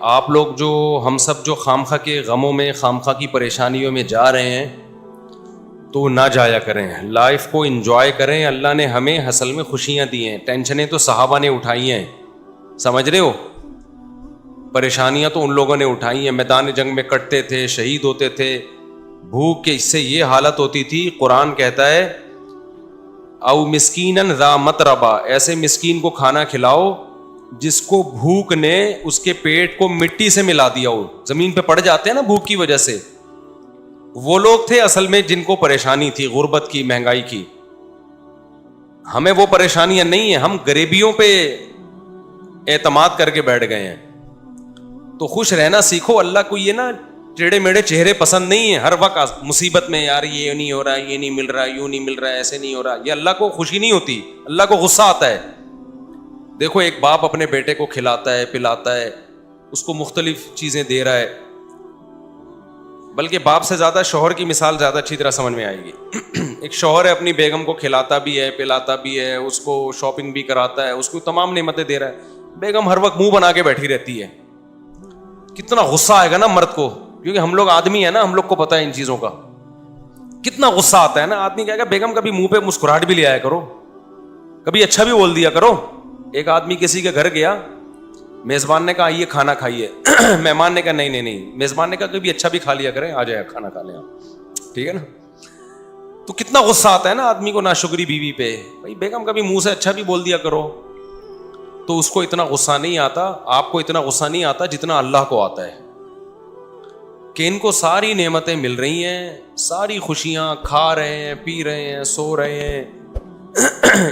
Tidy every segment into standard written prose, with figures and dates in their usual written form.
آپ لوگ جو ہم سب جو خامخواہ کے غموں میں خامخواہ کی پریشانیوں میں جا رہے ہیں تو نہ جایا کریں, لائف کو انجوائے کریں. اللہ نے ہمیں اصل میں خوشیاں دی ہیں, ٹینشنیں تو صحابہ نے اٹھائی ہیں, سمجھ رہے ہو, پریشانیاں تو ان لوگوں نے اٹھائی ہیں, میدان جنگ میں کٹتے تھے, شہید ہوتے تھے, بھوک کے اس سے یہ حالت ہوتی تھی. قرآن کہتا ہے او مسکینن ذا متربہ, ایسے مسکین کو کھانا کھلاؤ جس کو بھوک نے اس کے پیٹ کو مٹی سے ملا دیا ہو, زمین پہ پڑ جاتے ہیں نا بھوک کی وجہ سے. وہ لوگ تھے اصل میں جن کو پریشانی تھی غربت کی, مہنگائی کی. ہمیں وہ پریشانیاں نہیں ہیں, ہم غریبیوں پہ اعتماد کر کے بیٹھ گئے ہیں. تو خوش رہنا سیکھو. اللہ کو یہ نا ٹیڑے میڑے چہرے پسند نہیں ہیں, ہر وقت مصیبت میں یار یہ نہیں ہو رہا, یہ نہیں مل رہا, یوں نہیں مل رہا, ایسے نہیں ہو رہا. یہ اللہ کو خوشی نہیں ہوتی, اللہ کو غصہ آتا ہے. دیکھو ایک باپ اپنے بیٹے کو کھلاتا ہے, پلاتا ہے, اس کو مختلف چیزیں دے رہا ہے, بلکہ باپ سے زیادہ شوہر کی مثال زیادہ اچھی طرح سمجھ میں آئے گی. ایک شوہر ہے, اپنی بیگم کو کھلاتا بھی ہے, پلاتا بھی ہے, اس کو شاپنگ بھی کراتا ہے, اس کو تمام نعمتیں دے رہا ہے. بیگم ہر وقت منہ بنا کے بیٹھی رہتی ہے. کتنا غصہ آئے گا نا مرد کو, کیونکہ ہم لوگ آدمی ہیں نا, ہم لوگ کو پتہ ہے ان چیزوں کا. کتنا غصہ آتا ہے نا. آدمی کہے گا بیگم کبھی منہ پہ مسکراہٹ بھی لے آیا کرو, کبھی اچھا بھی بول دیا کرو. ایک آدمی کسی کے گھر گیا, میزبان نے کہا یہ کھانا کھائیے, مہمان نے کہا نہیں, میزبان نے کہا کبھی اچھا بھی کھا لیا کریں, آ جائے کھانا کھا لیں آپ, ٹھیک ہے نا. تو کتنا غصہ آتا ہے نا آدمی کو ناشکری بیوی پہ. بھائی بیگم کبھی منہ سے اچھا بھی بول دیا کرو. تو اس کو اتنا غصہ نہیں آتا, آپ کو اتنا غصہ نہیں آتا جتنا اللہ کو آتا ہے, کہ ان کو ساری نعمتیں مل رہی ہیں, ساری خوشیاں, کھا رہے ہیں, پی رہے ہیں, سو رہے ہیں.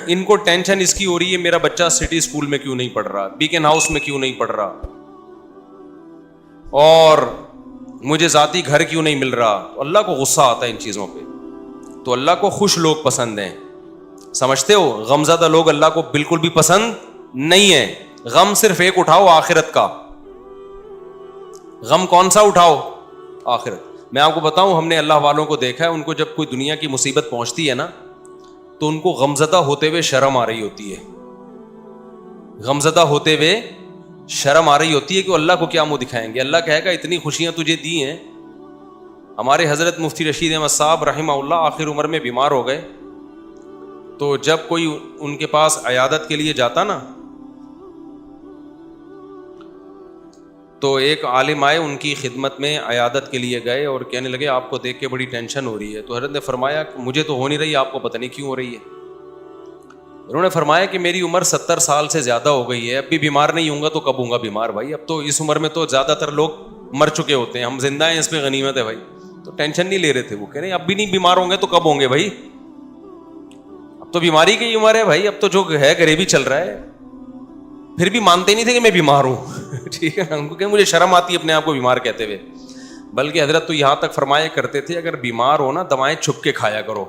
ان کو ٹینشن اس کی ہو رہی ہے میرا بچہ سٹی اسکول میں کیوں نہیں پڑھ رہا, بیکن ہاؤس میں کیوں نہیں پڑھ رہا, اور مجھے ذاتی گھر کیوں نہیں مل رہا. تو اللہ کو غصہ آتا ہے ان چیزوں پہ. تو اللہ کو خوش لوگ پسند ہیں, سمجھتے ہو. غمزدہ لوگ اللہ کو بالکل بھی پسند نہیں ہیں. غم صرف ایک اٹھاؤ, آخرت کا. غم کون سا اٹھاؤ؟ آخرت. میں آپ کو بتاؤں, ہم نے اللہ والوں کو دیکھا ہے, ان کو جب کوئی دنیا کی مصیبت پہنچتی ہے نا, تو ان کو غمزدہ ہوتے ہوئے شرم آ رہی ہوتی ہے. غمزدہ ہوتے ہوئے شرم آ رہی ہوتی ہے کہ اللہ کو کیا منہ دکھائیں گے. اللہ کہے گا اتنی خوشیاں تجھے دی ہیں. ہمارے حضرت مفتی رشید احمد صاحب رحمہ اللہ آخر عمر میں بیمار ہو گئے, تو جب کوئی ان کے پاس عیادت کے لیے جاتا نا, تو ایک عالم آئے ان کی خدمت میں, عیادت کے لیے گئے اور کہنے لگے آپ کو دیکھ کے بڑی ٹینشن ہو رہی ہے. تو حضرت نے فرمایا مجھے تو ہو نہیں رہی, آپ کو پتہ نہیں کیوں ہو رہی ہے. انہوں نے فرمایا کہ میری عمر 70 سال سے زیادہ ہو گئی ہے, اب بھی بیمار نہیں ہوں گا تو کب ہوں گا بیمار بھائی. اب تو اس عمر میں تو زیادہ تر لوگ مر چکے ہوتے ہیں, ہم زندہ ہیں اس پہ غنیمت ہے بھائی. تو ٹینشن نہیں لے رہے تھے. وہ کہہ رہے ہیں اب بھی نہیں بیمار ہوں گے تو کب ہوں گے بھائی, اب تو بیماری کی عمر ہے بھائی, اب تو جو ہے غریبی چل رہا ہے. پھر بھی مانتے نہیں تھے کہ میں بیمار ہوں. ٹھیک ہے, ان کو کہ مجھے شرم آتی ہے اپنے آپ کو بیمار کہتے ہوئے. بلکہ حضرت تو یہاں تک فرمایا کرتے تھے اگر بیمار ہو نا, دوائیں چھپ کے کھایا کرو,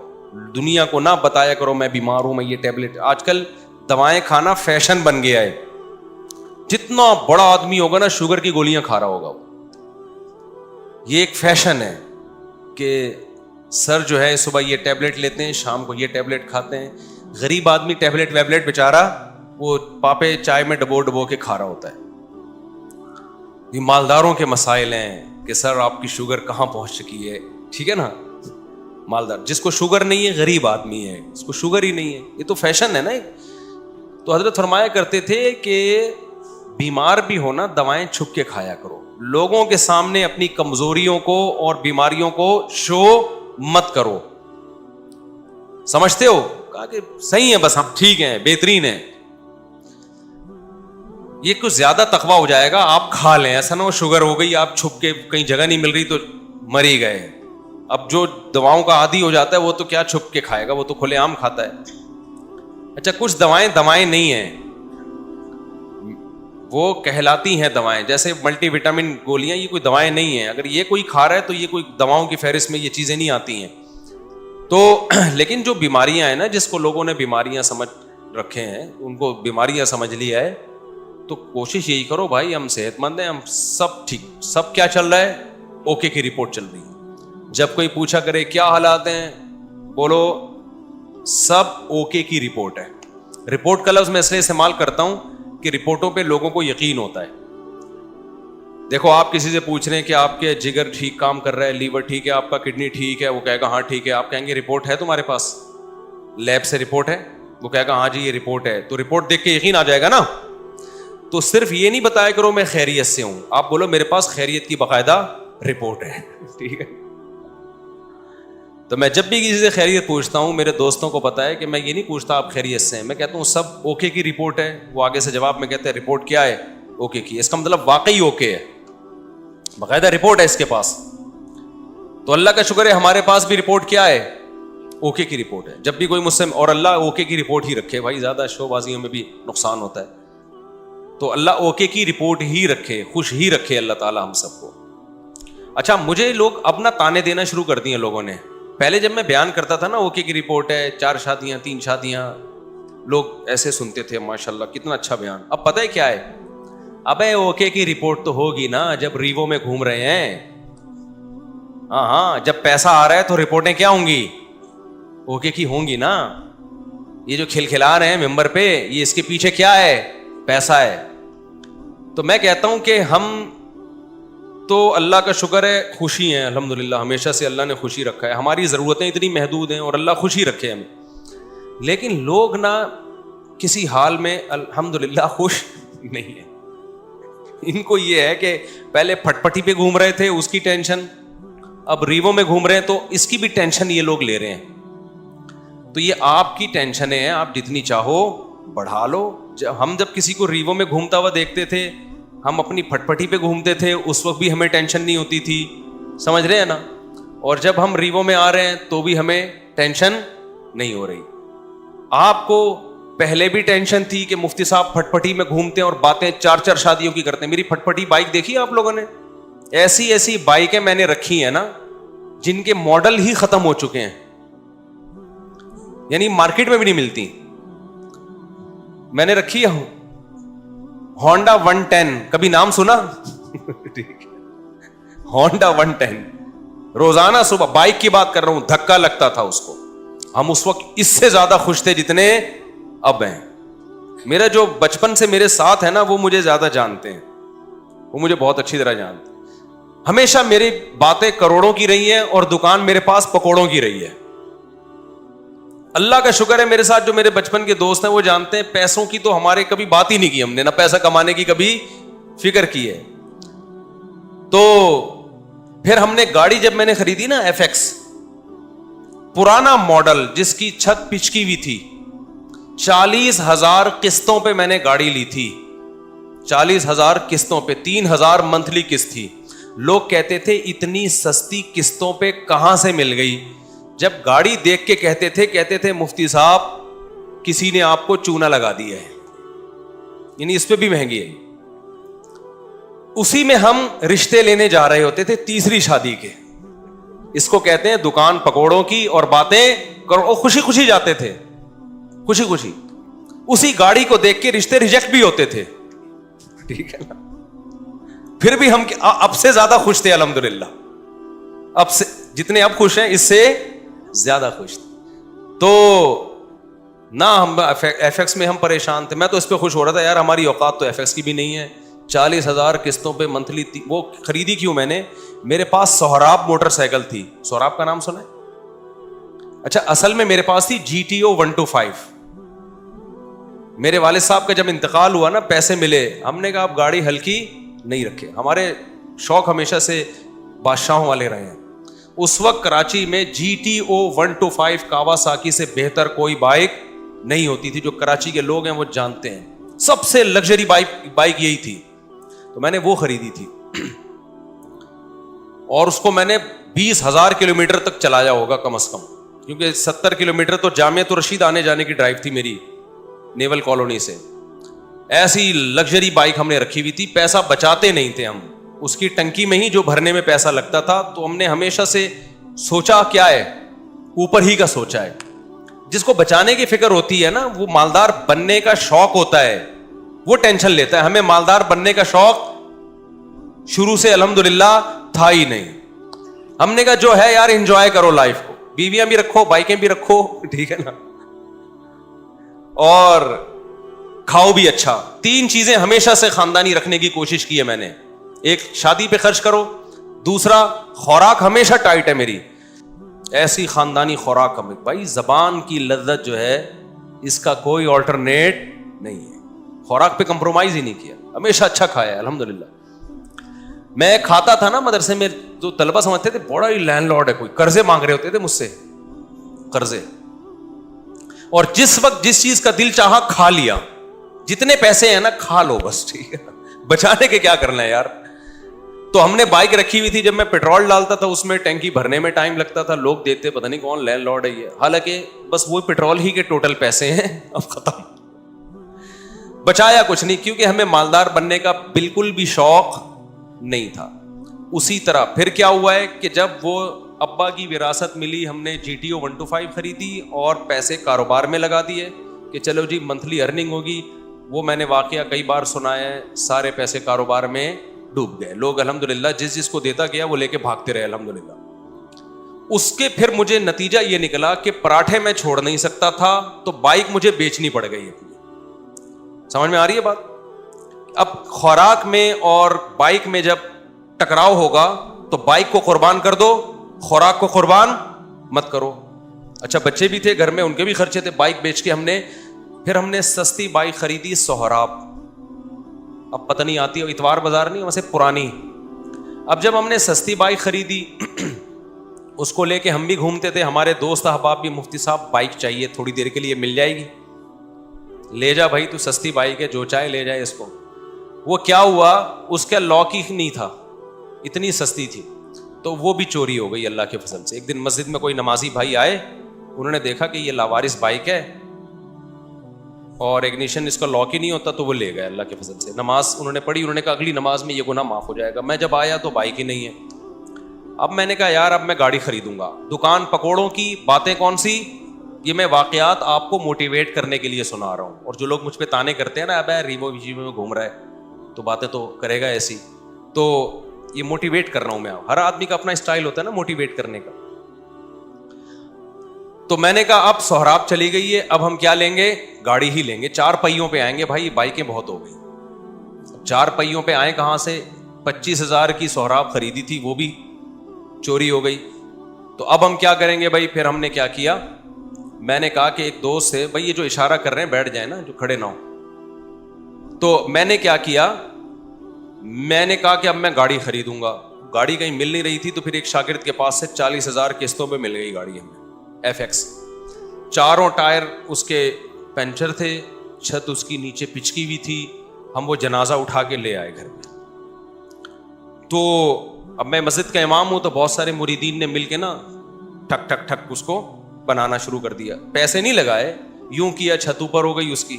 دنیا کو نہ بتایا کرو میں بیمار ہوں, میں یہ ٹیبلٹ. آج کل دوائیں کھانا فیشن بن گیا ہے. جتنا بڑا آدمی ہوگا نا شوگر کی گولیاں کھا رہا ہوگا. یہ ایک فیشن ہے کہ سر جو ہے صبح یہ ٹیبلٹ لیتے ہیں, شام کو یہ ٹیبلٹ کھاتے ہیں. غریب آدمی ٹیبلٹ ویبلٹ بیچارہ وہ پاپے چائے میں ڈبو کے کھا رہا ہوتا ہے. یہ مالداروں کے مسائل ہیں کہ سر آپ کی شوگر کہاں پہنچ چکی ہے, ٹھیک ہے نا. مالدار, جس کو شوگر نہیں ہے غریب آدمی ہے, اس کو شوگر ہی نہیں ہے. یہ تو فیشن ہے نا. تو حضرت فرمایا کرتے تھے کہ بیمار بھی ہونا دوائیں چھپ کے کھایا کرو, لوگوں کے سامنے اپنی کمزوریوں کو اور بیماریوں کو شو مت کرو. سمجھتے ہو؟ کہا کہ صحیح ہے, بس ہم ٹھیک ہیں, بہترین ہیں. یہ کچھ زیادہ تقویٰ ہو جائے گا, آپ کھا لیں. ایسا نہ ہو شوگر ہو گئی, آپ چھپ کے کہیں جگہ نہیں مل رہی تو مر ہی گئے. اب جو دواؤں کا عادی ہو جاتا ہے وہ تو کیا چھپ کے کھائے گا, وہ تو کھلے عام کھاتا ہے. اچھا کچھ دوائیں نہیں ہیں, وہ کہلاتی ہیں دوائیں. جیسے ملٹی وٹامن گولیاں, یہ کوئی دوائیں نہیں ہیں. اگر یہ کوئی کھا رہا ہے تو یہ کوئی دواؤں کی فہرست میں یہ چیزیں نہیں آتی ہیں. تو لیکن جو بیماریاں ہیں نا, جس کو لوگوں نے بیماریاں سمجھ رکھے ہیں, ان کو بیماریاں سمجھ لیا ہے, تو کوشش یہی کرو بھائی ہم صحت مند ہیں, ہم سب ٹھیک. سب کیا چل رہا ہے؟ اوکے کی رپورٹ چل رہی ہے. جب کوئی پوچھا کرے کیا حالات ہیں, بولو سب اوکے کی رپورٹ ہے. رپورٹ کا لفظ میں اس لیے استعمال کرتا ہوں کہ رپورٹوں پہ لوگوں کو یقین ہوتا ہے. دیکھو آپ کسی سے پوچھ رہے ہیں کہ آپ کے جگر ٹھیک کام کر رہا ہے, لیور ٹھیک ہے, آپ کا کڈنی ٹھیک ہے, وہ کہے گا ہاں ٹھیک ہے. آپ کہیں گے رپورٹ ہے تمہارے پاس, لیب سے رپورٹ ہے؟ وہ کہے گا ہاں جی یہ رپورٹ ہے. تو رپورٹ دیکھ کے یقین آ جائے گا نا. تو صرف یہ نہیں بتایا کرو میں خیریت سے ہوں, آپ بولو میرے پاس خیریت کی باقاعدہ رپورٹ ہے. ٹھیک ہے. تو میں جب بھی کسی سے خیریت پوچھتا ہوں, میرے دوستوں کو پتا ہے کہ میں یہ نہیں پوچھتا آپ خیریت سے ہیں, میں کہتا ہوں سب اوکے کی رپورٹ ہے. وہ آگے سے جواب میں کہتے ہیں رپورٹ کیا ہے؟ اوکے کی. اس کا مطلب واقعی اوکے ہے, باقاعدہ رپورٹ ہے اس کے پاس. تو اللہ کا شکر ہے ہمارے پاس بھی رپورٹ کیا ہے؟ اوکے کی رپورٹ ہے. جب بھی کوئی مجھ سے, اور اللہ اوکے کی رپورٹ ہی رکھے بھائی, زیادہ شو بازیوں میں بھی نقصان ہوتا ہے. تو اللہ اوکے کی رپورٹ ہی رکھے, خوش ہی رکھے اللہ تعالی ہم سب کو. اچھا, مجھے لوگ اپنا تانے دینا شروع کر دیے لوگوں نے. پہلے جب میں بیان کرتا تھا نا اوکے کی رپورٹ ہے, 4 شادیاں 3 شادیاں, لوگ ایسے سنتے تھے ماشاءاللہ کتنا اچھا بیان. اب پتہ ہے کیا ہے, ابے اوکے کی رپورٹ تو ہوگی نا جب ریوو میں گھوم رہے ہیں. ہاں, جب پیسہ آ رہا ہے تو رپورٹیں کیا ہوں گی؟ اوکے کی ہوں گی نا. یہ جو کھلکھلا رہے ہیں ممبر پہ, یہ اس کے پیچھے کیا ہے؟ پیسہ ہے. تو میں کہتا ہوں کہ ہم تو اللہ کا شکر ہے خوشی ہیں الحمدللہ, ہمیشہ سے اللہ نے خوشی رکھا ہے. ہماری ضرورتیں اتنی محدود ہیں اور اللہ خوشی رکھے ہمیں. لیکن لوگ نا کسی حال میں الحمدللہ خوش نہیں ہیں. ان کو یہ ہے کہ پہلے پھٹ پٹی پہ گھوم رہے تھے اس کی ٹینشن, اب ریوو میں گھوم رہے ہیں تو اس کی بھی ٹینشن یہ لوگ لے رہے ہیں. تو یہ آپ کی ٹینشنیں ہیں, آپ جتنی چاہو بڑھا لو. ہم جب کسی کو ریوو میں گھومتا ہوا دیکھتے تھے, ہم اپنی پھٹ پٹی پہ گھومتے تھے, اس وقت بھی ہمیں ٹینشن نہیں ہوتی تھی, سمجھ رہے ہیں نا. اور جب ہم ریوو میں آ رہے ہیں تو بھی ہمیں ٹینشن نہیں ہو رہی. آپ کو پہلے بھی ٹینشن تھی کہ مفتی صاحب پھٹ پٹی میں گھومتے ہیں اور باتیں 4 شادیوں کی کرتے ہیں. میری پھٹ پٹی بائک دیکھی آپ لوگوں نے؟ ایسی ایسی بائکیں میں نے رکھی ہیں نا جن کے ماڈل ہی ختم ہو چکے ہیں, یعنی مارکیٹ میں بھی نہیں ملتی. میں نے رکھی ہے ہونڈا 110, کبھی نام سنا؟ ہونڈا 110, روزانہ صبح بائک کی بات کر رہا ہوں, دھکا لگتا تھا اس کو. ہم اس وقت اس سے زیادہ خوش تھے جتنے اب ہیں. میرا جو بچپن سے میرے ساتھ ہے نا وہ مجھے زیادہ جانتے ہیں, وہ مجھے بہت اچھی طرح جانتے ہیں. ہمیشہ میری باتیں کروڑوں کی رہی ہیں اور دکان میرے پاس پکوڑوں کی رہی ہے. اللہ کا شکر ہے میرے ساتھ جو میرے بچپن کے دوست ہیں وہ جانتے ہیں پیسوں کی تو ہمارے کبھی بات ہی نہیں کی ہم نے, نہ پیسہ کمانے کی کبھی فکر کی ہے. تو پھر ہم نے گاڑی جب میں نے خریدی نا FX, پرانا ماڈل جس کی چھت پچکی ہوئی تھی, 40,000 قسطوں پہ میں نے گاڑی لی تھی. 40,000 قسطوں پہ, 3,000 منتھلی قسط تھی. لوگ کہتے تھے اتنی سستی قسطوں پہ کہاں سے مل گئی. جب گاڑی دیکھ کے کہتے تھے مفتی صاحب کسی نے آپ کو چونا لگا دیا ہے, یعنی اس پہ بھی مہنگی ہے. اسی میں ہم رشتے لینے جا رہے ہوتے تھے تیسری شادی کے. اس کو کہتے ہیں دکان پکوڑوں کی اور باتیں کرو, خوشی خوشی جاتے تھے, خوشی خوشی. اسی گاڑی کو دیکھ کے رشتے ریجیکٹ بھی ہوتے تھے, ٹھیک ہے نا. پھر بھی ہم اب سے زیادہ خوش تھے الحمدللہ. اب سے جتنے اب خوش ہیں اس سے زیادہ خوش تھے. تو نہ ہم FX میں ہم پریشان تھے, میں تو اس پہ خوش ہو رہا تھا یار ہماری اوقات تو FX کی بھی نہیں ہے. 40,000 قسطوں پہ منتھلی. وہ خریدی کیوں میں نے, میرے پاس سہراب موٹر سائیکل تھی. سہراب کا نام سنا ہے؟ اچھا, اصل میں میرے پاس تھی GTO 125. میرے والد صاحب کا جب انتقال ہوا نا, پیسے ملے, ہم نے کہا اب گاڑی ہلکی نہیں رکھے. ہمارے شوق ہمیشہ سے بادشاہوں والے رہے ہیں. اس وقت کراچی میں GTO 125 کاواساکی سے بہتر کوئی بائک نہیں ہوتی تھی. جو کراچی کے لوگ ہیں وہ جانتے ہیں, سب سے لگژری بائک یہی تھی. تو میں نے وہ خریدی تھی اور اس کو میں نے 20,000 کلومیٹر تک چلایا ہوگا کم از کم, کیونکہ 70 کلومیٹر تو جامعۃ الرشید آنے جانے کی ڈرائیو تھی میری نیول کالونی سے. ایسی لگژری بائک ہم نے رکھی ہوئی تھی. پیسہ بچاتے نہیں تھے ہم, اس کی ٹنکی میں ہی جو بھرنے میں پیسہ لگتا تھا. تو ہم نے ہمیشہ سے سوچا کیا ہے, اوپر ہی کا سوچا ہے. جس کو بچانے کی فکر ہوتی ہے نا, وہ مالدار بننے کا شوق ہوتا ہے, وہ ٹینشن لیتا ہے. ہمیں مالدار بننے کا شوق شروع سے الحمدللہ تھا ہی نہیں. ہم نے کہا جو ہے یار انجوائے کرو لائف کو, بیویاں بھی رکھو, بائکیں بھی رکھو, ٹھیک ہے نا, اور کھاؤ بھی اچھا. 3 چیزیں ہمیشہ سے خاندانی رکھنے کی کوشش کی ہے میں نے. ایک شادی پہ خرچ کرو, دوسرا خوراک ہمیشہ ٹائٹ ہے میری, ایسی خاندانی خوراک ہمیں, بھائی زبان کی لذت جو ہے اس کا کوئی آلٹرنیٹ نہیں ہے, خوراک پہ کمپرومائز ہی نہیں کیا, ہمیشہ اچھا کھایا ہے الحمدللہ. میں کھاتا تھا نا مدرسے میں, جو طلبہ سمجھتے تھے بڑا ہی لینڈ لارڈ ہے کوئی, قرضے مانگ رہے ہوتے تھے مجھ سے, قرضے, اور جس وقت جس چیز کا دل چاہا کھا لیا, جتنے پیسے ہیں نا کھا لو بس, ٹھیک ہے, بچانے کے کیا کرنا ہے یار. تو ہم نے بائک رکھی ہوئی تھی, جب میں پیٹرول ڈالتا تھا اس میں ٹینکی بھرنے میں ٹائم لگتا تھا, لوگ دیتے پتہ نہیں کون لینڈ لارڈ ہے یہ, حالانکہ بس وہ پیٹرول ہی کے ٹوٹل پیسے ہیں, اب ختم, بچایا کچھ نہیں, کیونکہ ہمیں مالدار بننے کا بالکل بھی شوق نہیں تھا. اسی طرح پھر کیا ہوا ہے کہ جب وہ ابا کی وراثت ملی, ہم نے جی ٹی او 125 خریدی اور پیسے کاروبار میں لگا دیے کہ چلو جی منتھلی ارننگ ہوگی. وہ میں نے واقعہ کئی بار سنایا ہے, سارے پیسے کاروبار میں ڈوب گئے. لوگ الحمدللہ جس کو دیتا گیا وہ لے کے بھاگتے رہے الحمدللہ. اس کے پھر مجھے نتیجہ یہ نکلا کہ پراٹھے میں چھوڑ نہیں سکتا تھا, تو بائک مجھے بیچنی پڑ گئی اپنی. سمجھ میں آ رہی ہے بات؟ اب خوراک میں اور بائک میں جب ٹکراؤ ہوگا تو بائک کو قربان کر دو, خوراک کو قربان مت کرو. اچھا بچے بھی تھے گھر میں, ان کے بھی خرچے تھے, بائک بیچ کے پھر ہم نے سستی بائک خریدی سہراب, اب پتہ نہیں آتی, اتوار بازار نہیں ویسے پرانی. اب جب ہم نے سستی بائک خریدی اس کو لے کے ہم بھی گھومتے تھے, ہمارے دوست احباب بھی, مفتی صاحب بائک چاہیے تھوڑی دیر کے لیے, مل جائے گی, لے جا بھائی تو سستی بائک ہے, جو چاہے لے جائے اس کو. وہ کیا ہوا, اس کا لاک ہی نہیں تھا, اتنی سستی تھی, تو وہ بھی چوری ہو گئی اللہ کے فضل سے. ایک دن مسجد میں کوئی نمازی بھائی آئے, انہوں نے دیکھا کہ یہ لاوارث بائک ہے اور اگنیشن اس کا لاک ہی نہیں ہوتا, تو وہ لے گئے اللہ کے فضل سے. نماز انہوں نے پڑھی, انہوں نے کہا اگلی نماز میں یہ گناہ معاف ہو جائے گا. میں جب آیا تو بائک ہی نہیں ہے. اب میں نے کہا یار اب میں گاڑی خریدوں گا. دکان پکوڑوں کی باتیں کون سی, یہ میں واقعات آپ کو موٹیویٹ کرنے کے لیے سنا رہا ہوں. اور جو لوگ مجھ پہ تانے کرتے ہیں نا, اب ریمو ویجیو میں گھوم رہا ہے تو باتیں تو کرے گا ایسی, تو یہ موٹیویٹ کر رہا ہوں میں. ہر آدمی کا اپنا اسٹائل ہوتا ہے نا موٹیویٹ کرنے کا. تو میں نے کہا اب سہراب چلی گئی ہے, اب ہم کیا لیں گے, گاڑی ہی لیں گے, 4 پہیوں پہ آئیں گے. بھائی بائکیں بہت ہو گئی, 4 پہیوں پہ آئیں کہاں سے. 25,000 کی سہراب خریدی تھی, وہ بھی چوری ہو گئی. تو اب ہم کیا کریں گے بھائی. پھر ہم نے کیا کیا, میں نے کہا کہ ایک دوست سے, بھائی یہ جو اشارہ کر رہے ہیں بیٹھ جائیں نا, جو کھڑے نہ ہو. تو میں نے کیا کیا, میں نے کہا کہ اب میں گاڑی خریدوں گا. گاڑی کہیں مل نہیں رہی تھی, تو پھر ایک شاگرد کے پاس سے 40,000 قسطوں پہ مل گئی گاڑی ہمیں, ایف ایکس. 4 ٹائر اس کے پنچر تھے, چھت اس کی نیچے پچکی ہوئی تھی. ہم وہ جنازہ اٹھا کے لے آئے گھر میں. تو اب میں مسجد کا امام ہوں, تو بہت سارے مریدین نے مل کے نا ٹھک ٹھک ٹھک اس کو بنانا شروع کر دیا. پیسے نہیں لگائے, یوں کیا, چھت اوپر ہو گئی اس کی.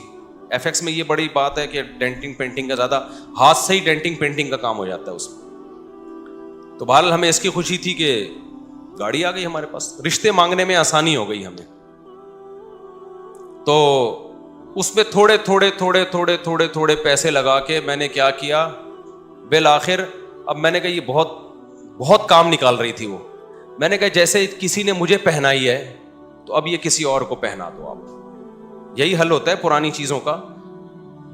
ایف ایکس میں یہ بڑی بات ہے کہ ڈینٹنگ پینٹنگ کا زیادہ, ہاتھ سے ہی ڈینٹنگ پینٹنگ کا کام ہو جاتا ہے اس میں. تو بہرحال ہمیں اس کی خوشی تھی کہ گاڑی آ گئی ہمارے پاس, رشتے مانگنے میں آسانی ہو گئی ہمیں. تو اس پہ تھوڑے تھوڑے تھوڑے تھوڑے تھوڑے تھوڑے پیسے لگا کے میں نے کیا کیا, بالآخر اب میں نے کہا یہ بہت بہت کام نکال رہی تھی وہ. میں نے کہا جیسے کسی نے مجھے پہنائی ہے تو اب یہ کسی اور کو پہنا دو. آپ یہی حل ہوتا ہے پرانی چیزوں کا,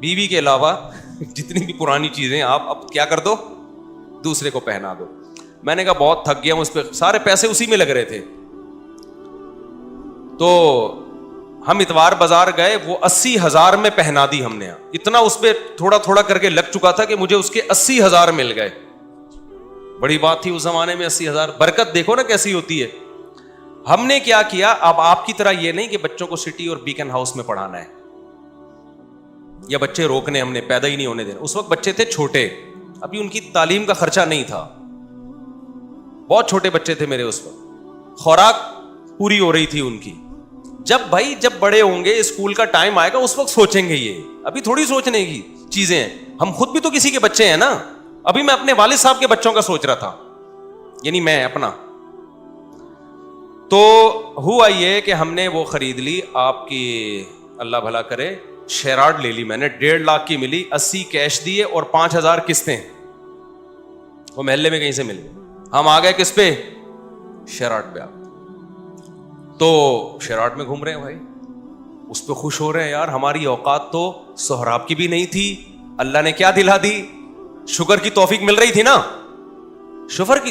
بیوی کے علاوہ جتنی بھی پرانی چیزیں آپ اب کیا کر دو, دوسرے کو پہنا دو. میں نے کہا بہت تھک گیا ہوں اس پہ, سارے پیسے اسی میں لگ رہے تھے. تو ہم اتوار بازار گئے, وہ 80,000 میں پہنا دی ہم نے. اتنا اس پہ تھوڑا تھوڑا کر کے لگ چکا تھا کہ مجھے اس کے 80,000 مل گئے. بڑی بات تھی اس زمانے میں 80,000. برکت دیکھو نا کیسی ہوتی ہے. ہم نے کیا کیا, اب آپ کی طرح یہ نہیں کہ بچوں کو سٹی اور بیکن ہاؤس میں پڑھانا ہے یا بچے روکنے, ہم نے پیدا ہی نہیں ہونے دینا. اس وقت بچے تھے چھوٹے, ابھی ان کی تعلیم کا خرچہ نہیں تھا, بہت چھوٹے بچے تھے میرے اس وقت, خوراک پوری ہو رہی تھی ان کی. جب بڑے ہوں گے, اسکول کا ٹائم آئے گا, اس وقت سوچیں گے, یہ ابھی تھوڑی سوچنے کی چیزیں ہیں. ہم خود بھی تو کسی کے بچے ہیں نا. ابھی میں اپنے والد صاحب کے بچوں کا سوچ رہا تھا, یعنی میں اپنا. تو ہوا یہ کہ ہم نے وہ خرید لی, آپ کی اللہ بھلا کرے, شیراڈ لے لی میں نے, 1.5 لاکھ کی ملی, 80 کیش دیے اور 5,000 قسطیں. وہ محلے میں کہیں سے مل گئے. ہم آ گئے کس پہ, شیراڈ پہ. تو شیراڈ میں گھوم رہے ہیں بھائی, اس پہ خوش ہو رہے ہیں. یار ہماری اوقات تو سہراب کی بھی نہیں تھی, اللہ نے کیا دلا دی, شکر کی توفیق مل رہی تھی نا,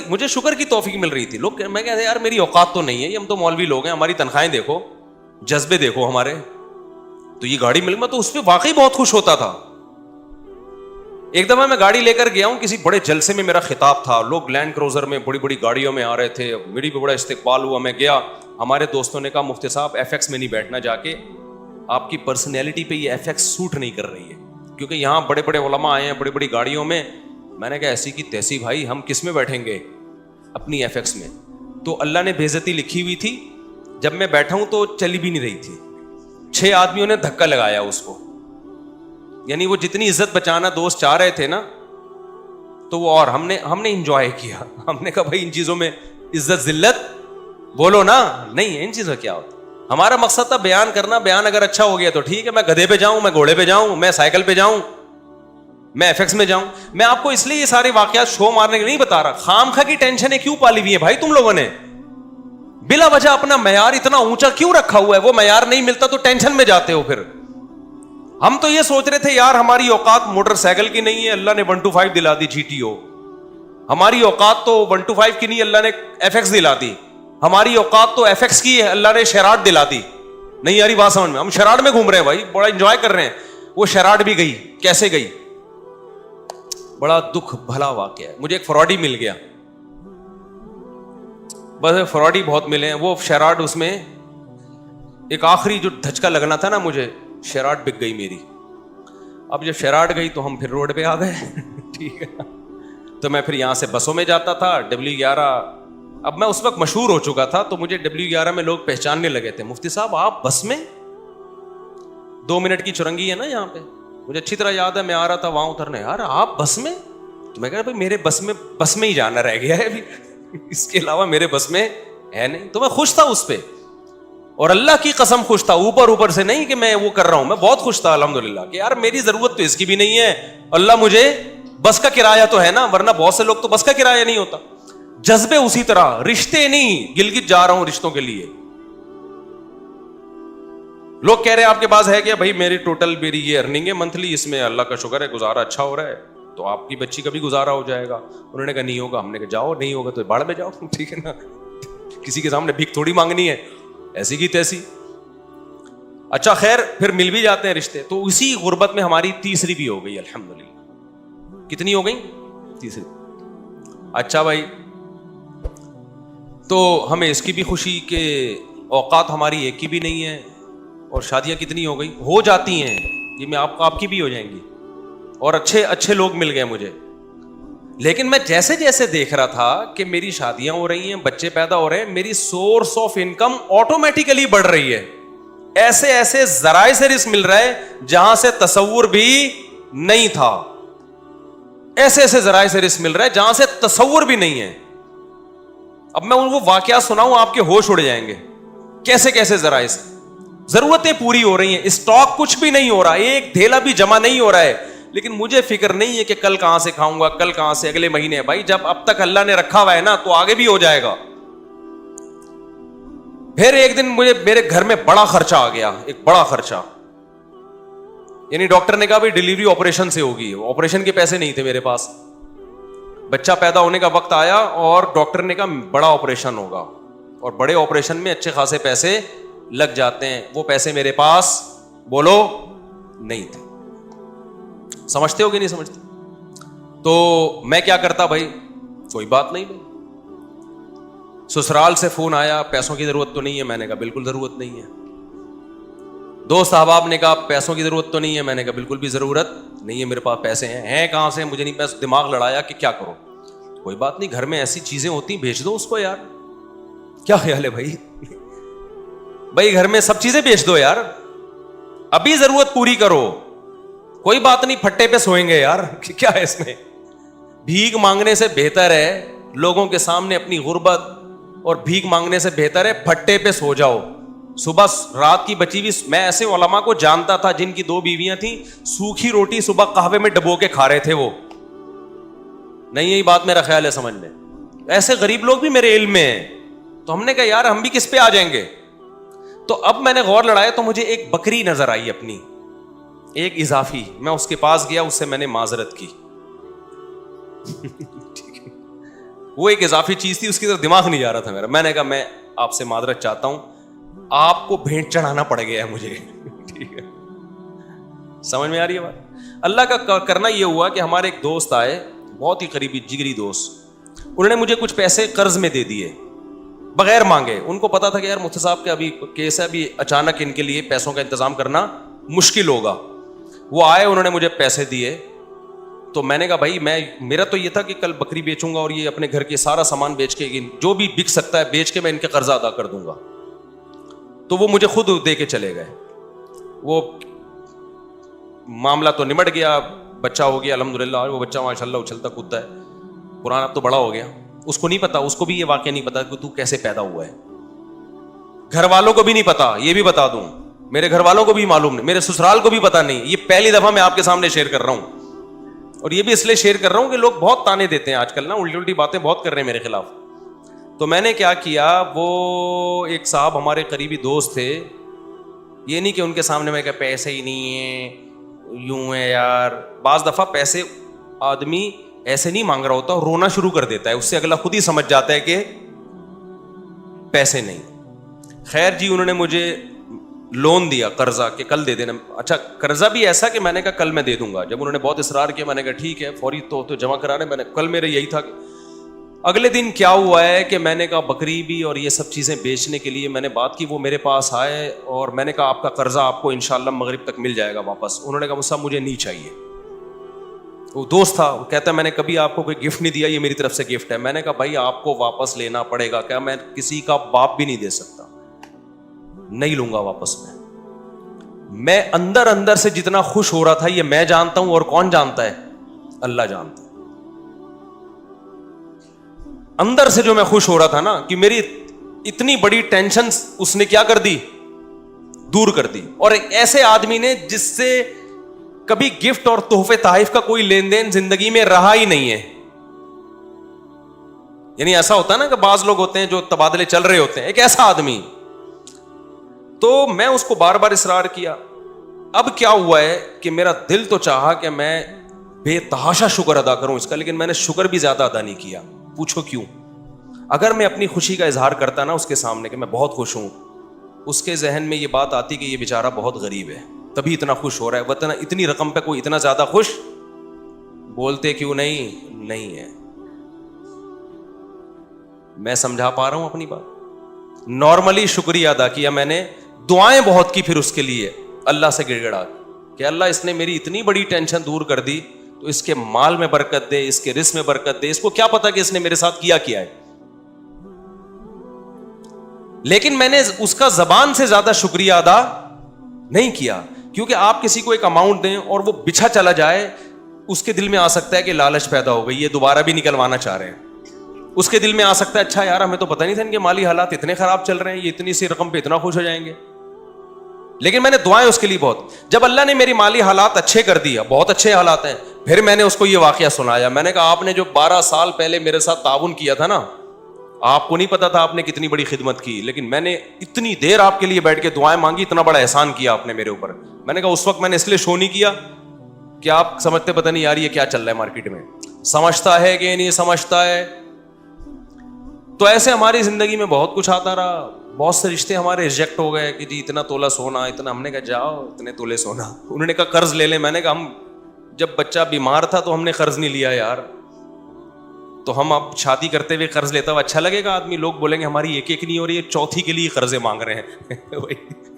مجھے شکر کی توفیق مل رہی تھی. لوگ میں کہتے ہیں یار میری اوقات تو نہیں ہے, یہ ہم تو مولوی لوگ ہیں, ہماری تنخواہیں دیکھو, جذبے دیکھو ہمارے, تو یہ گاڑی مل, میں تو اس پہ واقعی بہت خوش ہوتا تھا. ایک دفعہ میں گاڑی لے کر گیا ہوں, کسی بڑے جلسے میں میرا خطاب تھا, لوگ لینڈ کروزر میں بڑی بڑی گاڑیوں میں آ رہے تھے, میری بھی بڑا استقبال ہوا. میں گیا, ہمارے دوستوں نے کہا مفتی صاحب ایف ایکس میں نہیں بیٹھنا, جا کے آپ کی پرسنالٹی پہ یہ ایف ایکس سوٹ نہیں کر رہی ہے, کیونکہ یہاں بڑے بڑے علماء آئے ہیں بڑی بڑی گاڑیوں میں. میں نے کہا ایسی کی تیسی بھائی, ہم کس میں بیٹھیں گے, اپنی ایف ایکس میں. تو اللہ نے بے عزتی لکھی ہوئی تھی, جب میں بیٹھا ہوں تو چلی بھی نہیں رہی تھی, 6 آدمیوں نے دھکا لگایا اس کو. یعنی وہ جتنی عزت بچانا دوست چاہ رہے تھے نا, تو وہ, اور ہم نے انجوائے کیا. ہم نے کہا بھائی ان چیزوں میں عزت ذلت بولو نا, نہیں ان چیزوں کیا ہوتا. ہمارا مقصد تھا بیان کرنا, بیان اگر اچھا ہو گیا تو ٹھیک ہے, میں گدھے پہ جاؤں, میں گھوڑے پہ جاؤں, میں سائیکل پہ جاؤں, میں ایف ایکس میں جاؤں. میں آپ کو اس لیے یہ سارے واقعات شو مارنے کے نہیں بتا رہا. خام خواہ کی ٹینشنیں کیوں پالی ہوئی ہیں بھائی تم لوگوں نے, بلا وجہ اپنا معیار اتنا اونچا کیوں رکھا ہوا ہے؟ وہ معیار نہیں ملتا تو ٹینشن میں جاتے ہو. پھر ہم تو یہ سوچ رہے تھے یار ہماری اوقات موٹر سائیکل کی نہیں ہے, اللہ نے 125 دلا دی GTO. ہماری اوقات تو 125 کی نہیں, اللہ نے ایف ایکس دلا دی. ہماری اوقات تو ایف ایکس کی ہے, اللہ نے شیراٹ دلا دی. نہیں یاری بات سمجھ میں, ہم شیراٹ میں گھوم رہے ہیں بھائی, بڑا انجوائے کر رہے ہیں. وہ شیراٹ بھی گئی, کیسے گئی, بڑا دکھ بھلا واقعہ ہے. مجھے ایک فراڈی مل گیا, بس فراڈی بہت ملے ہیں. وہ شیراٹ, اس میں ایک آخری جو دھچکا لگنا تھا نا مجھے, شیراٹ بک گئی میری. اب جب شیراٹ گئی تو ہم پھر روڈ پہ آ گئے. ٹھیک ہے, تو میں پھر یہاں سے بسوں میں جاتا تھا, W11. اب میں اس وقت مشہور ہو چکا تھا, تو مجھے W11 میں لوگ پہچاننے لگے تھے, مفتی صاحب آپ بس میں, 2 منٹ کی چرنگی ہے نا یہاں پہ. مجھے اچھی طرح یاد ہے, میں آ رہا تھا وہاں اترنے, یار آپ بس میں. تو میں کہا بھائی میرے بس میں ہی جانا رہ گیا ہے ابھی, اس کے علاوہ میرے بس میں ہے نہیں. تو میں خوش تھا اس پہ, اور اللہ کی قسم خوش تھا, اوپر سے نہیں کہ میں وہ کر رہا ہوں, میں بہت خوش تھا الحمدللہ کہ یار میری ضرورت تو اس کی بھی نہیں ہے, اللہ مجھے بس کا کرایہ تو ہے نا, ورنہ بہت سے لوگ تو بس کا کرایہ نہیں ہوتا. جذبے اسی طرح, رشتے نہیں, گلگت جا رہا ہوں رشتوں کے لیے. لوگ کہہ رہے ہیں آپ کے پاس ہے کیا, بھائی میری ٹوٹل میری یہ ارننگ ہے منتھلی, اس میں اللہ کا شکر ہے گزارا اچھا ہو رہا ہے, تو آپ کی بچی کا بھی گزارا ہو جائے گا. انہوں نے کہا نہیں ہوگا. ہم نے کہا جاؤ, نہیں ہوگا تو باڑ میں جاؤ. ٹھیک ہے نا, کسی کے سامنے بھیک تھوڑی مانگنی ہے, ایسی کی تیسی. اچھا خیر, پھر مل بھی جاتے ہیں رشتے. تو اسی غربت میں ہماری تیسری بھی ہو گئی الحمدللہ. کتنی ہو گئی؟ تیسری. اچھا بھائی, تو ہمیں اس کی بھی خوشی کہ اوقات ہماری ایک کی بھی نہیں ہے, اور شادیاں کتنی ہو گئی, ہو جاتی ہیں یہ, میں آپ کی بھی ہو جائیں گی, اور اچھے لوگ مل گئے مجھے. لیکن میں جیسے جیسے دیکھ رہا تھا کہ میری شادیاں ہو رہی ہیں, بچے پیدا ہو رہے ہیں, میری سورس آف انکم آٹومیٹیکلی بڑھ رہی ہے. ایسے ذرائع سے رزق مل رہا ہے جہاں سے تصور بھی نہیں تھا. ایسے ذرائع سے رزق مل رہا ہے جہاں سے تصور بھی نہیں ہے. اب میں ان کو واقعات سناؤں, آپ کے ہوش اڑ جائیں گے. کیسے ذرائع سے ضرورتیں پوری ہو رہی ہیں, اسٹاک کچھ بھی نہیں ہو رہا, ایک دھیلا بھی جمع نہیں ہو رہا ہے, لیکن مجھے فکر نہیں ہے کہ کل کہاں سے کھاؤں گا, کل کہاں سے, اگلے مہینے. بھائی جب اب تک اللہ نے رکھا ہوا ہے نا, تو آگے بھی ہو جائے گا. پھر ایک دن میرے گھر میں بڑا خرچہ آ گیا, ایک بڑا خرچہ. یعنی ڈاکٹر نے کہا بھائی ڈلیوری آپریشن سے ہوگی, آپریشن کے پیسے نہیں تھے میرے پاس. بچہ پیدا ہونے کا وقت آیا اور ڈاکٹر نے کہا بڑا آپریشن ہوگا, اور بڑے آپریشن میں اچھے خاصے پیسے لگ جاتے ہیں. وہ پیسے میرے پاس بولو نہیں تھے. سمجھتے ہو کہ نہیں سمجھتے؟ تو میں کیا کرتا بھائی, کوئی بات نہیں بھائی. سسرال سے فون آیا, پیسوں کی ضرورت تو نہیں ہے. میں نے کہا بالکل ضرورت نہیں ہے. دوست احباب نے کہا پیسوں کی ضرورت تو نہیں ہے. میں نے کہا بالکل بھی ضرورت نہیں ہے, میرے پاس پیسے ہیں کہاں سے, مجھے نہیں. پیسے دماغ لڑایا کہ کیا کرو. کوئی بات نہیں, گھر میں ایسی چیزیں ہوتی ہیں, بھیج دو اس کو یار. کیا خیال ہے بھائی؟ بھائی گھر میں سب چیزیں بیچ دو یار, ابھی ضرورت پوری کرو. کوئی بات نہیں, پھٹے پہ سوئیں گے یار, کیا ہے اس میں. بھیک مانگنے سے بہتر ہے لوگوں کے سامنے اپنی غربت, اور بھیک مانگنے سے بہتر ہے پھٹے پہ سو جاؤ. صبح رات کی بچی ہوئی, میں ایسے علماء کو جانتا تھا جن کی 2 بیویاں تھیں, سوکھی روٹی صبح قہوے میں ڈبو کے کھا رہے تھے وہ. نہیں یہی بات میرا خیال ہے سمجھ میں. ایسے غریب لوگ بھی میرے علم میں ہیں. تو ہم نے کہا یار ہم بھی کس پہ آ جائیں گے. تو اب میں نے غور لڑایا, تو مجھے ایک بکری نظر آئی اپنی, ایک اضافی. میں اس کے پاس گیا, اس سے میں نے معذرت کی. وہ ایک اضافی چیز تھی, اس کی طرف دماغ نہیں جا رہا تھا میرا. میں نے کہا میں آپ سے معذرت چاہتا ہوں, آپ کو بھیٹ چڑھانا پڑ گیا ہے مجھے. ٹھیک ہے, سمجھ میں آ رہی ہے بات. اللہ کا کرنا یہ ہوا کہ ہمارے ایک دوست آئے, بہت ہی قریبی جگری دوست, انہوں نے مجھے کچھ پیسے قرض میں دے دیے بغیر مانگے. ان کو پتا تھا کہ یار مفتی صاحب کا ابھی کیس ہے, ابھی اچانک ان کے لیے پیسوں کا انتظام کرنا مشکل ہوگا. وہ آئے, انہوں نے مجھے پیسے دیے. تو میں نے کہا بھائی میرا تو یہ تھا کہ کل بکری بیچوں گا اور یہ اپنے گھر کے سارا سامان بیچ کے, جو بھی بک سکتا ہے بیچ کے میں ان کے قرضہ ادا کر دوں گا. تو وہ مجھے خود دے کے چلے گئے. وہ معاملہ تو نمٹ گیا, بچہ ہو گیا الحمدللہ. وہ بچہ ماشاء اللہ اچھلتا کودتا ہے, قرآن اب تو بڑا ہو گیا. اس کو نہیں پتا, اس کو بھی یہ واقعہ نہیں پتا کہ تو کیسے پیدا ہوا ہے. گھر والوں کو بھی نہیں پتا, یہ بھی بتا دوں, میرے گھر والوں کو بھی معلوم نہیں, میرے سسرال کو بھی پتا نہیں. یہ پہلی دفعہ میں آپ کے سامنے شیئر کر رہا ہوں, اور یہ بھی اس لیے شیئر کر رہا ہوں کہ لوگ بہت تانے دیتے ہیں آج کل نا, الٹی الٹی باتیں بہت کر رہے ہیں میرے خلاف. تو میں نے کیا کیا, وہ ایک صاحب ہمارے قریبی دوست تھے. یہ نہیں کہ ان کے سامنے میں کہا پیسے ہی نہیں ہیں, یوں ہے یار. بعض دفعہ پیسے آدمی ایسے نہیں مانگ رہا ہوتا, رونا شروع کر دیتا ہے, اس سے اگلا خود ہی سمجھ جاتا ہے کہ پیسے نہیں. خیر جی, انہوں نے مجھے لون دیا قرضہ کہ کل دے دینا. اچھا, قرضہ بھی ایسا کہ میں نے کہا کل میں دے دوں گا. جب انہوں نے بہت اصرار کیا, میں نے کہا ٹھیک ہے, فوری تو جمع کرا رہے. میں نے کل میرے یہی تھا. اگلے دن کیا ہوا ہے کہ میں نے کہا بکری بھی اور یہ سب چیزیں بیچنے کے لیے میں نے بات کی. وہ میرے پاس آئے اور میں نے کہا آپ کا قرضہ آپ کو انشاءاللہ مغرب تک مل جائے گا واپس. انہوں نے کہا صاحب مجھے نہیں چاہیے. وہ دوست تھا, وہ کہتا ہے میں نے کبھی آپ کو کوئی گفٹ نہیں دیا, یہ میری طرف سے گفٹ ہے. میں نے کہا بھائی آپ کو واپس لینا پڑے گا. کیا میں کسی کا باپ بھی نہیں دے سکتا, نہیں لوں گا واپس. میں اندر اندر سے جتنا خوش ہو رہا تھا یہ میں جانتا ہوں, اور کون جانتا ہے, اللہ جانتا ہے. اندر سے جو میں خوش ہو رہا تھا نا, کہ میری اتنی بڑی ٹینشن اس نے کیا کر دی, دور کر دی. اور ایک ایسے آدمی نے جس سے کبھی گفٹ اور تحفے تحائف کا کوئی لین دین زندگی میں رہا ہی نہیں ہے. یعنی ایسا ہوتا ہے نا کہ بعض لوگ ہوتے ہیں جو تبادلے چل رہے ہوتے ہیں, ایک ایسا آدمی. تو میں اس کو بار بار اصرار کیا. اب کیا ہوا ہے کہ میرا دل تو چاہا کہ میں بے تحاشا شکر ادا کروں اس کا, لیکن میں نے شکر بھی زیادہ ادا نہیں کیا. پوچھو کیوں؟ اگر میں اپنی خوشی کا اظہار کرتا نا اس کے سامنے کہ میں بہت خوش ہوں, اس کے ذہن میں یہ بات آتی کہ یہ بیچارہ بہت غریب ہے تبھی اتنا خوش ہو رہا ہے, ورنہ اتنی رقم پہ کوئی اتنا زیادہ خوش بولتے کیوں نہیں ہے. میں سمجھا پا رہا ہوں اپنی بات. نارملی شکریہ ادا کیا میں نے, دعائیں بہت کی پھر اس کے لیے اللہ سے گڑ گڑا کہ اللہ اس نے میری اتنی بڑی ٹینشن دور کر دی, تو اس کے مال میں برکت دے, اس کے رزق میں برکت دے. اس کو کیا پتا کہ اس نے میرے ساتھ کیا ہے. لیکن میں نے اس کا زبان سے زیادہ شکریہ ادا نہیں کیا, کیونکہ آپ کسی کو ایک اماؤنٹ دیں اور وہ بچھا چلا جائے, اس کے دل میں آ سکتا ہے کہ لالچ پیدا ہو گئی, یہ دوبارہ بھی نکلوانا چاہ رہے ہیں. اس کے دل میں آ سکتا ہے اچھا یار ہمیں تو پتہ نہیں تھا ان کے مالی حالات اتنے خراب چل رہے ہیں, یہ اتنی سی رقم پہ اتنا خوش ہو جائیں گے. لیکن میں نے دعائیں اس کے لیے بہت. جب اللہ نے میری مالی حالات اچھے کر دیا, بہت اچھے حالات ہیں, پھر میں نے اس کو یہ واقعہ سنایا. میں نے کہا آپ نے جو 12 سال پہلے میرے ساتھ تعاون کیا تھا نا, آپ کو نہیں پتا تھا آپ نے کتنی بڑی خدمت کی, لیکن میں نے اتنی دیر آپ کے لیے بیٹھ کے دعائیں مانگی, اتنا بڑا احسان کیا آپ نے میرے اوپر. میں نے کہا اس وقت میں نے اس لیے شو نہیں کیا کہ آپ سمجھتے پتہ نہیں یار یہ کیا چل رہا ہے مارکیٹ میں, سمجھتا ہے کہ نہیں سمجھتا ہے. تو ایسے ہماری زندگی میں بہت کچھ آتا رہا, بہت سے رشتے ہمارے ریجیکٹ ہو گئے کہ جی اتنا تولہ سونا, اتنا. ہم نے کہا جاؤ اتنے تولے سونا. انہوں نے کہا قرض لے لیں. میں نے کہا ہم جب بچہ بیمار تھا تو ہم نے قرض نہیں لیا یار, تو ہم اب شادی کرتے ہوئے قرض لیتا ہوا اچھا لگے گا؟ آدمی لوگ بولیں گے ہماری ایک نہیں ہو رہی ہے, چوتھی کے لیے قرضے مانگ رہے ہیں.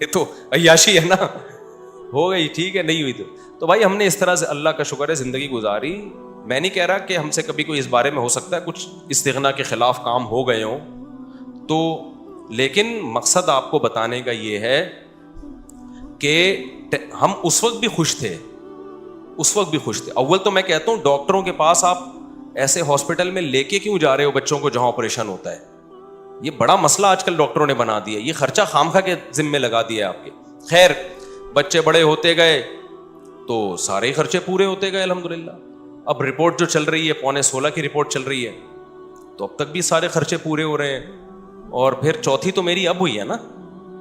یہ تو عیاشی ہے نا. ہو گئی ٹھیک ہے, نہیں ہوئی تو بھائی ہم نے اس طرح سے اللہ کا شکر ہے زندگی گزاری. میں نہیں کہہ رہا کہ ہم سے کبھی کوئی اس بارے میں ہو سکتا ہے کچھ استغنا کے خلاف کام ہو گئے ہوں تو, لیکن مقصد آپ کو بتانے کا یہ ہے کہ ہم اس وقت بھی خوش تھے, اس وقت بھی خوش تھے. اول تو میں کہتا ہوں ڈاکٹروں کے پاس آپ ایسے ہاسپٹل میں لے کے کیوں جا رہے ہو بچوں کو جہاں آپریشن ہوتا ہے؟ یہ بڑا مسئلہ آج کل ڈاکٹروں نے بنا دیا, یہ خرچہ خامخواہ کے ذمے لگا دیا ہے آپ کے. خیر بچے بڑے ہوتے گئے تو سارے خرچے پورے ہوتے گئے الحمدللہ. اب رپورٹ جو چل رہی ہے 15.16 کی رپورٹ چل رہی ہے, تو اب تک بھی سارے خرچے پورے ہو رہے ہیں. اور پھر چوتھی تو میری اب ہوئی ہے نا.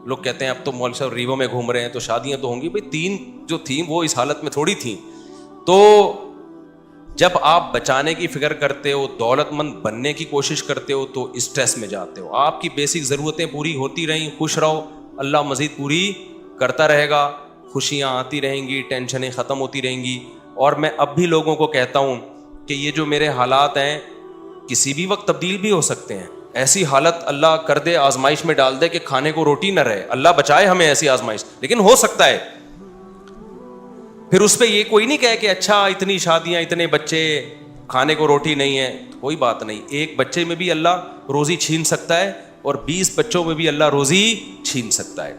لوگ کہتے ہیں اب تو مول صاحب ریوو میں گھوم رہے ہیں تو شادیاں تو ہوں گی. بھائی 3 جو تھیں وہ اس حالت میں تھوڑی تھیں. تو جب آپ بچانے کی فکر کرتے ہو, دولت مند بننے کی کوشش کرتے ہو, تو اسٹریس میں جاتے ہو. آپ کی بیسک ضرورتیں پوری ہوتی رہیں, خوش رہو, اللہ مزید پوری کرتا رہے گا, خوشیاں آتی رہیں گی, ٹینشنیں ختم ہوتی رہیں گی. اور میں اب بھی لوگوں کو کہتا ہوں کہ یہ جو میرے حالات ہیں کسی بھی وقت تبدیل بھی ہو سکتے ہیں. ایسی حالت اللہ کر دے, آزمائش میں ڈال دے کہ کھانے کو روٹی نہ رہے, اللہ بچائے ہمیں ایسی آزمائش, لیکن ہو سکتا ہے. پھر اس پہ یہ کوئی نہیں کہے کہ اچھا اتنی شادیاں, اتنے بچے, کھانے کو روٹی نہیں ہے. کوئی بات نہیں, ایک بچے میں بھی اللہ روزی چھین سکتا ہے اور 20 بچوں میں بھی اللہ روزی چھین سکتا ہے.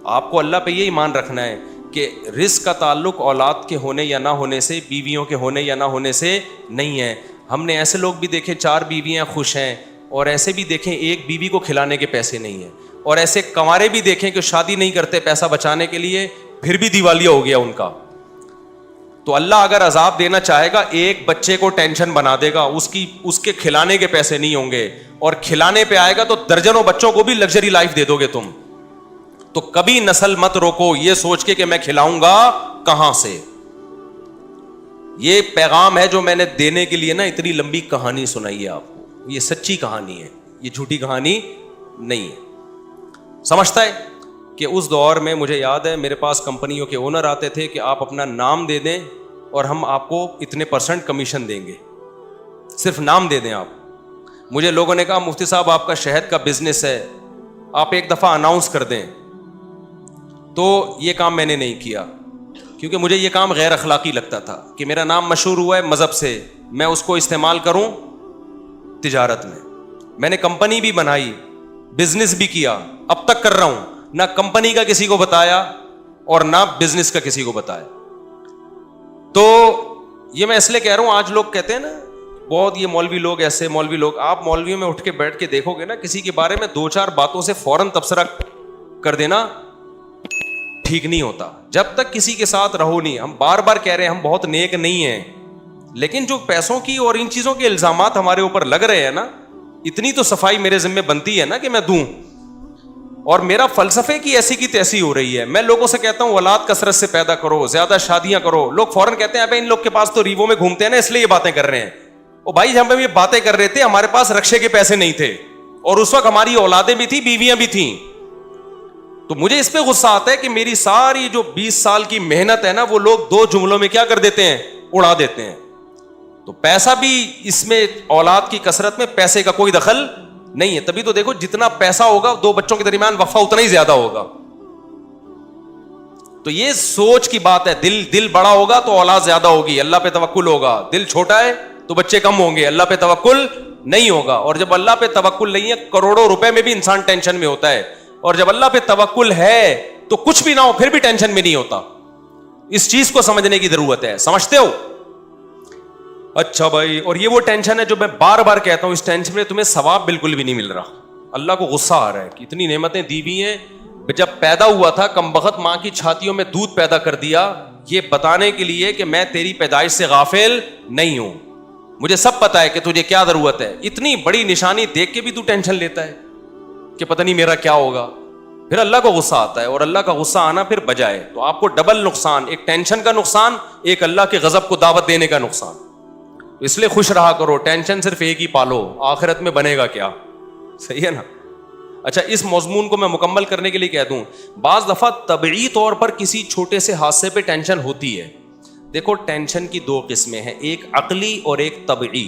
آپ کو اللہ پہ یہ ایمان رکھنا ہے کہ رزق کا تعلق اولاد کے ہونے یا نہ ہونے سے, بیویوں کے ہونے یا نہ ہونے سے نہیں ہے. ہم نے ایسے لوگ بھی دیکھے 4 بیویاں خوش ہیں, اور ایسے بھی دیکھیں ایک بیوی کو کھلانے کے پیسے نہیں ہیں, اور ایسے کنوارے بھی دیکھیں کہ شادی نہیں کرتے پیسہ بچانے کے لیے, پھر بھی دیوالیہ ہو گیا ان کا. تو اللہ اگر عذاب دینا چاہے گا, ایک بچے کو ٹینشن بنا دے گا, اس کے کھلانے کے پیسے نہیں ہوں گے, اور کھلانے پہ آئے گا تو درجنوں بچوں کو بھی لگژری لائف دے دو گے تم. تو کبھی نسل مت روکو یہ سوچ کے کہ میں کھلاؤں گا کہاں سے. یہ پیغام ہے جو میں نے دینے کے لیے نا اتنی لمبی کہانی سنائی ہے آپ کو. یہ سچی کہانی ہے, یہ جھوٹی کہانی نہیں ہے. سمجھتا ہے کہ اس دور میں مجھے یاد ہے میرے پاس کمپنیوں کے اونر آتے تھے کہ آپ اپنا نام دے دیں اور ہم آپ کو اتنے % کمیشن دیں گے, صرف نام دے دیں آپ. مجھے لوگوں نے کہا مفتی صاحب آپ کا شہد کا بزنس ہے, آپ ایک دفعہ اناؤنس کر دیں. تو یہ کام میں نے نہیں کیا, کیونکہ مجھے یہ کام غیر اخلاقی لگتا تھا کہ میرا نام مشہور ہوا ہے مذہب سے, میں اس کو استعمال کروں تجارت میں. میں نے کمپنی بھی بنائی, بزنس بھی کیا, اب تک کر رہا ہوں, نہ کمپنی کا کسی کو بتایا اور نہ بزنس کا کسی کو بتایا. تو یہ میں اس لیے کہہ رہا ہوں, آج لوگ کہتے ہیں نا بہت یہ مولوی لوگ ایسے, مولوی لوگ, آپ مولویوں میں اٹھ کے بیٹھ کے دیکھو گے نا, کسی کے بارے میں 2-4 باتوں سے فوراً تبصرہ کر دینا ٹھیک نہیں ہوتا. جب تک کسی کے ساتھ رہو نہیں, ہم بار بار کہہ رہے ہیں ہم بہت نیک نہیں ہیں, لیکن جو پیسوں کی اور ان چیزوں کے الزامات ہمارے اوپر لگ رہے ہیں نا, اتنی تو صفائی میرے ذمہ بنتی ہے نا کہ میں دوں. اور میرا فلسفے کی ایسی کی تیسی ہو رہی ہے. میں لوگوں سے کہتا ہوں اولاد کثرت سے پیدا کرو, زیادہ شادیاں کرو. لوگ فوراً کہتے ہیں ابے ان لوگ کے پاس تو ریوو میں گھومتے ہیں نا اس لیے یہ باتیں کر رہے ہیں. او بھائی جب ہم یہ باتیں کر رہے تھے ہمارے پاس رکشے کے پیسے نہیں تھے, اور اس وقت ہماری اولادیں بھی تھیں, بیویاں بھی تھیں. تو مجھے اس پہ غصہ آتا ہے کہ میری ساری جو 20 سال کی محنت ہے نا وہ لوگ 2 جملوں میں کیا کر دیتے ہیں, اڑا دیتے ہیں. تو پیسہ بھی اس میں, اولاد کی کثرت میں پیسے کا کوئی دخل نہیں ہے. تبھی تو دیکھو جتنا پیسہ ہوگا 2 بچوں کے درمیان وقفہ اتنا ہی زیادہ ہوگا. تو یہ سوچ کی بات ہے. دل بڑا ہوگا تو اولاد زیادہ ہوگی, اللہ پہ توکل ہوگا. دل چھوٹا ہے تو بچے کم ہوں گے, اللہ پہ توکل نہیں ہوگا. اور جب اللہ پہ توکل نہیں ہے, کروڑوں روپے میں بھی انسان ٹینشن میں ہوتا ہے, اور جب اللہ پہ توکل ہے تو کچھ بھی نہ ہو پھر بھی ٹینشن میں نہیں ہوتا. اس چیز کو سمجھنے کی ضرورت ہے. سمجھتے ہو؟ اچھا بھائی, اور یہ وہ ٹینشن ہے جو میں بار بار کہتا ہوں, اس ٹینشن میں تمہیں ثواب بالکل بھی نہیں مل رہا. اللہ کو غصہ آ رہا ہے کہ اتنی نعمتیں دی ہوئی ہیں, جب پیدا ہوا تھا کم بخت ماں کی چھاتیوں میں دودھ پیدا کر دیا, یہ بتانے کے لیے کہ میں تیری پیدائش سے غافل نہیں ہوں, مجھے سب پتا ہے کہ تجھے کیا ضرورت ہے. اتنی بڑی نشانی دیکھ کے بھی تو ٹینشن لیتا ہے کہ پتہ نہیں میرا کیا ہوگا. پھر اللہ کو غصہ آتا ہے, اور اللہ کا غصہ آنا پھر بجائے تو آپ کو ڈبل نقصان, ایک ٹینشن کا نقصان, ایک اللہ کے غضب کو دعوت دینے کا نقصان. اس لیے خوش رہا کرو, ٹینشن صرف ایک ہی پالو, آخرت میں بنے گا کیا. صحیح ہے نا. اچھا, اس مضمون کو میں مکمل کرنے کے لیے کہہ دوں, بعض دفعہ طبعی طور پر کسی چھوٹے سے حادثے پہ ٹینشن ہوتی ہے. دیکھو ٹینشن کی 2 قسمیں ہیں, ایک عقلی اور ایک طبعی.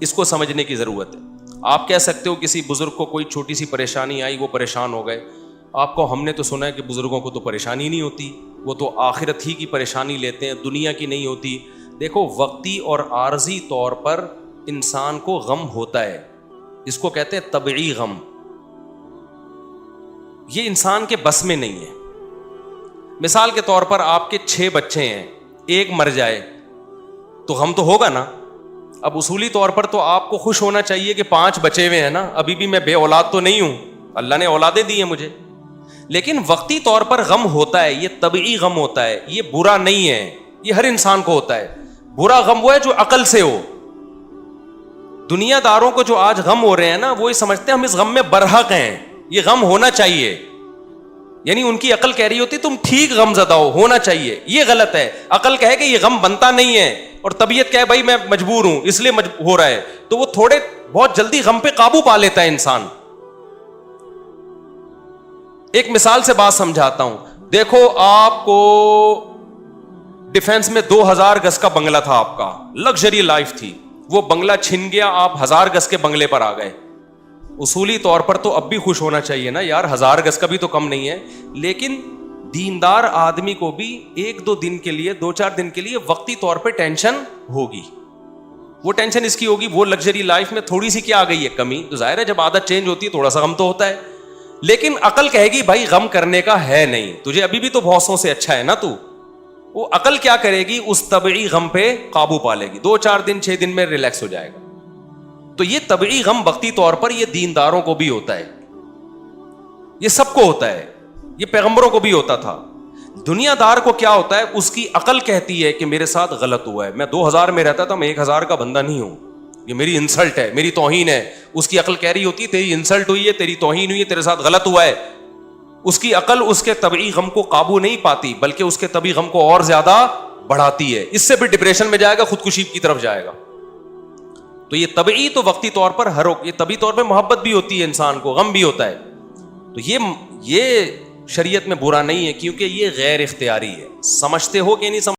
اس کو سمجھنے کی ضرورت ہے. آپ کہہ سکتے ہو کسی بزرگ کو کوئی چھوٹی سی پریشانی آئی, وہ پریشان ہو گئے. آپ کو, ہم نے تو سنا ہے کہ بزرگوں کو تو پریشانی نہیں ہوتی, وہ تو آخرت ہی کی پریشانی لیتے ہیں, دنیا کی نہیں ہوتی. دیکھو وقتی اور عارضی طور پر انسان کو غم ہوتا ہے, اس کو کہتے ہیں طبعی غم. یہ انسان کے بس میں نہیں ہے. مثال کے طور پر آپ کے 6 بچے ہیں, ایک مر جائے تو غم تو ہوگا نا. اب اصولی طور پر تو آپ کو خوش ہونا چاہیے کہ 5 بچے ہوئے ہیں نا, ابھی بھی میں بے اولاد تو نہیں ہوں, اللہ نے اولادیں دی ہیں مجھے. لیکن وقتی طور پر غم ہوتا ہے, یہ طبعی غم ہوتا ہے, یہ برا نہیں ہے, یہ ہر انسان کو ہوتا ہے. برا غم وہ ہے جو عقل سے ہو. دنیا داروں کو جو آج غم ہو رہے ہیں نا, وہ یہ سمجھتے ہیں ہم اس غم میں برحق ہیں, یہ غم ہونا چاہیے. یعنی ان کی عقل کہہ رہی ہوتی تم ٹھیک غم زدہ ہو, ہونا چاہیے, یہ غلط ہے. عقل کہے کہ یہ غم بنتا نہیں ہے, اور طبیعت کہے بھائی میں مجبور ہوں اس لیے ہو رہا ہے, تو وہ تھوڑے بہت جلدی غم پہ قابو پا لیتا ہے انسان. ایک مثال سے بات سمجھاتا ہوں. دیکھو آپ کو ڈیفینس میں 2000 گز کا بنگلہ تھا, آپ کا لگژری لائف تھی, وہ بنگلہ چھن گیا, آپ 1000 گز کے بنگلے پر آ گئے. اصولی طور پر تو اب بھی خوش ہونا چاہیے نا یار, 1000 گز کا بھی تو کم نہیں ہے. لیکن دیندار آدمی کو بھی 1-2 دن کے لیے, 2-4 دن کے لیے وقتی طور پہ ٹینشن ہوگی. وہ ٹینشن اس کی ہوگی, وہ لگژری لائف میں تھوڑی سی کیا آ گئی ہے کمی, تو ظاہر ہے جب عادت چینج ہوتی ہے تھوڑا سا غم تو ہوتا ہے. لیکن عقل کہے گی بھائی غم کرنے کا ہے نہیں, تجھے ابھی بھی تو بہتوں سے اچھا ہے نا تو. وہ عقل کیا کرے گی, اس طبعی غم پہ قابو پا لے گی, 2-4 دن 6 دن میں ریلیکس ہو جائے گا. تو یہ طبعی غم وقتی طور پر یہ دینداروں کو بھی ہوتا ہے, یہ سب کو ہوتا ہے, یہ پیغمبروں کو بھی ہوتا تھا. دنیا دار کو کیا ہوتا ہے, اس کی عقل کہتی ہے کہ میرے ساتھ غلط ہوا ہے, میں 2000 میں رہتا تھا, میں 1000 کا بندہ نہیں ہوں, یہ میری انسلٹ ہے, میری توہین ہے. اس کی عقل کہہ رہی ہوتی ہے تیری انسلٹ ہوئی ہے, تیری توہین ہوئی ہے, تیرے ساتھ غلط ہوا ہے. اس کی عقل اس کے طبعی غم کو قابو نہیں پاتی, بلکہ اس کے طبعی غم کو اور زیادہ بڑھاتی ہے. اس سے بھی ڈپریشن میں جائے گا, خودکشی کی طرف جائے گا. تو یہ طبعی تو وقتی طور پر یہ طبعی طور پہ محبت بھی ہوتی ہے انسان کو, غم بھی ہوتا ہے. تو یہ شریعت میں برا نہیں ہے, کیونکہ یہ غیر اختیاری ہے. سمجھتے ہو کہ نہیں